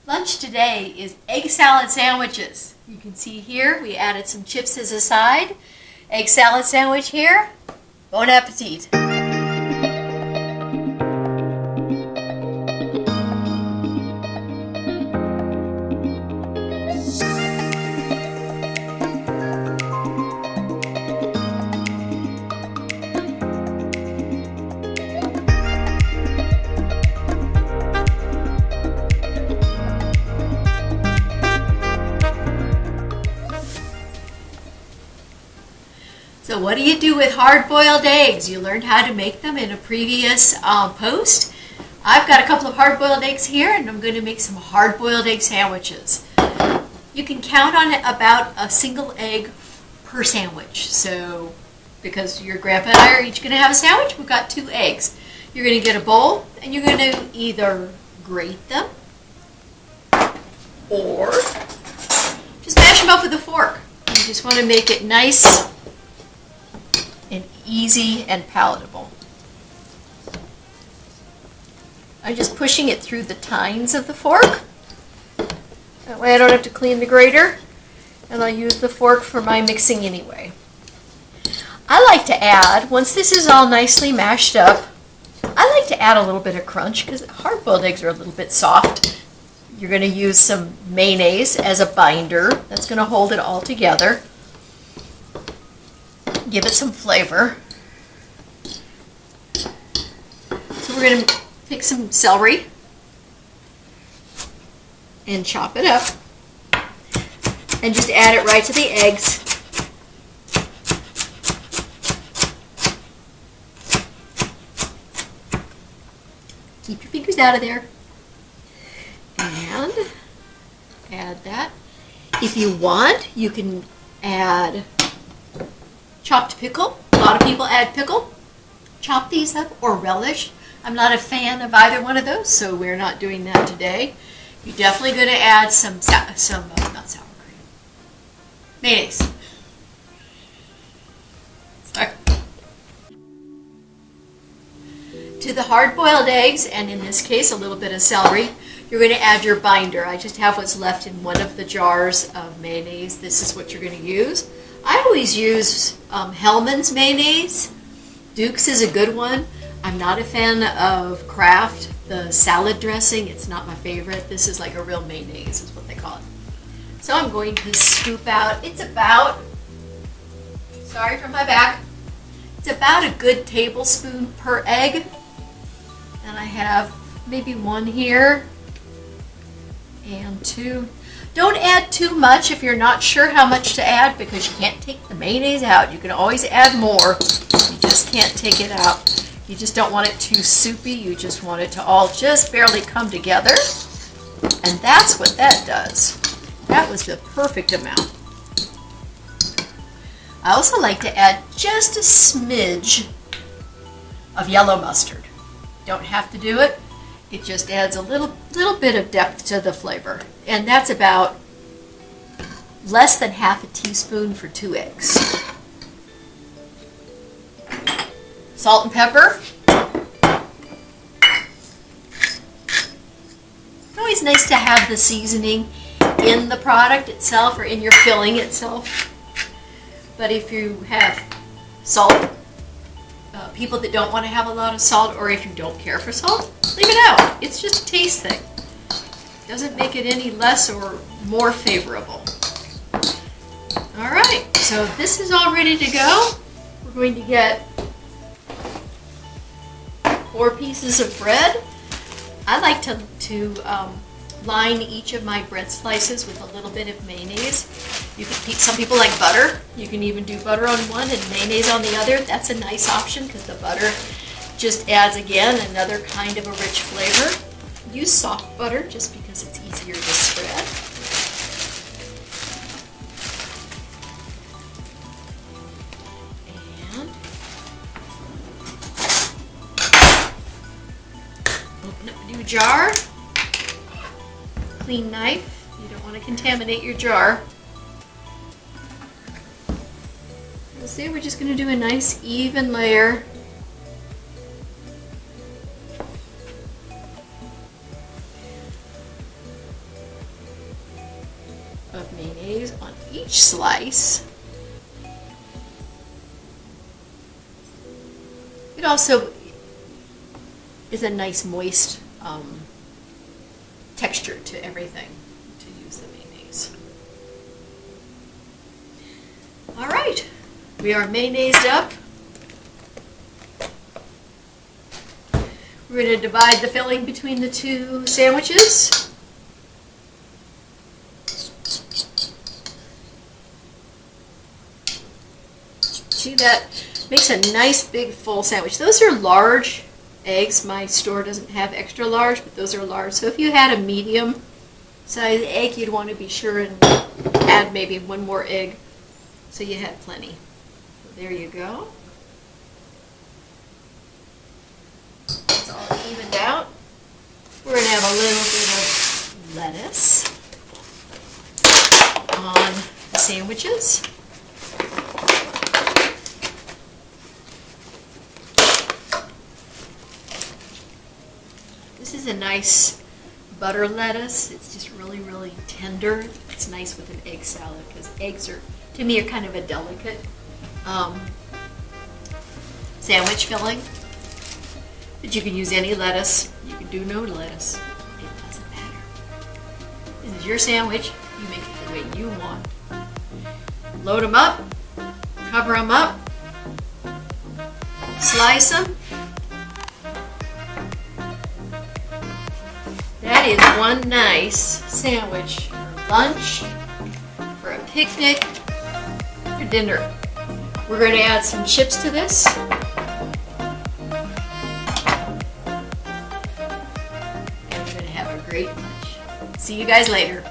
Lunch today is egg salad sandwiches. You can see here we added some chips as a side. Egg salad sandwich here. Bon appetit. So what do you do with hard-boiled eggs? You learned how to make them in a previous post. I've got a couple of hard-boiled eggs here, and I'm going to make some hard-boiled egg sandwiches. You can count on about a single egg per sandwich. So because your grandpa and I are each going to have a sandwich, we've got 2 eggs. You're going to get a bowl, and you're going to either grate them or just mash them up with a fork. You just want to make it nice and easy and palatable. I'm just pushing it through the tines of the fork. That way I don't have to clean the grater, and I'll use the fork for my mixing anyway. I like to add, once this is all nicely mashed up, I like to add a little bit of crunch because hard-boiled eggs are a little bit soft. You're going to use some mayonnaise as a binder. That's going to hold it all together. Give it some flavor. So we're going to take some celery and chop it up and just add it right to the eggs. Keep your fingers out of there. And add that. If you want, you can add chopped pickle. A lot of people add pickle. Chop these up, or relish. I'm not a fan of either one of those, so we're not doing that today. You're definitely going to add not sour cream, mayonnaise. Sorry. To the hard-boiled eggs, and in this case a little bit of celery, you're going to add your binder. I just have what's left in one of the jars of mayonnaise. This is what you're going to use. I always use Hellmann's mayonnaise. Duke's is a good one. I'm not a fan of Kraft, the salad dressing. It's not my favorite. This is like a real mayonnaise is what they call it. So I'm going to scoop out, it's about, sorry for my back, it's about a good tablespoon per egg. And I have maybe 1 here and 2. Don't add too much if you're not sure how much to add because you can't take the mayonnaise out. You can always add more. You just can't take it out. You just don't want it too soupy. You just want it to all just barely come together. And that's what that does. That was the perfect amount. I also like to add just a smidge of yellow mustard. Don't have to do it. It just adds a little bit of depth to the flavor. And that's about less than half a teaspoon for 2 eggs. Salt and pepper. It's always nice to have the seasoning in the product itself or in your filling itself. But if you have salt, people that don't want to have a lot of salt, or if you don't care for salt, leave it out. It's just a taste thing. Doesn't make it any less or more favorable. All right, so this is all ready to go. We're going to get 4 pieces of bread. I like to line each of my bread slices with a little bit of mayonnaise. You can, some people like butter. You can even do butter on one and mayonnaise on the other. That's a nice option because the butter just adds, again, another kind of a rich flavor. Use soft butter just because it's easier to spread. And open up a new jar. Clean knife. You don't want to contaminate your jar. You'll see we're just going to do a nice even layer. of mayonnaise on each slice. It also is a nice moist texture to everything to use the mayonnaise. All right, we are mayonnaised up. We're going to divide the filling between the two sandwiches. See, that makes a nice big full sandwich. Those are large eggs. My store doesn't have extra large, but those are large. So if you had a medium size egg, you'd want to be sure and add maybe one more egg so you had plenty. So there you go. It's all evened out. We're going to have a little bit of lettuce on the sandwiches. This is a nice butter lettuce. It's just really, really tender. It's nice with an egg salad because eggs are, to me, are kind of a delicate sandwich filling. But you can use any lettuce. You can do no lettuce. It doesn't matter. This is your sandwich. You make it the way you want. Load them up. Cover them up. Slice them. That is one nice sandwich for lunch, for a picnic, for dinner. We're going to add some chips to this. And we're going to have a great lunch. See you guys later.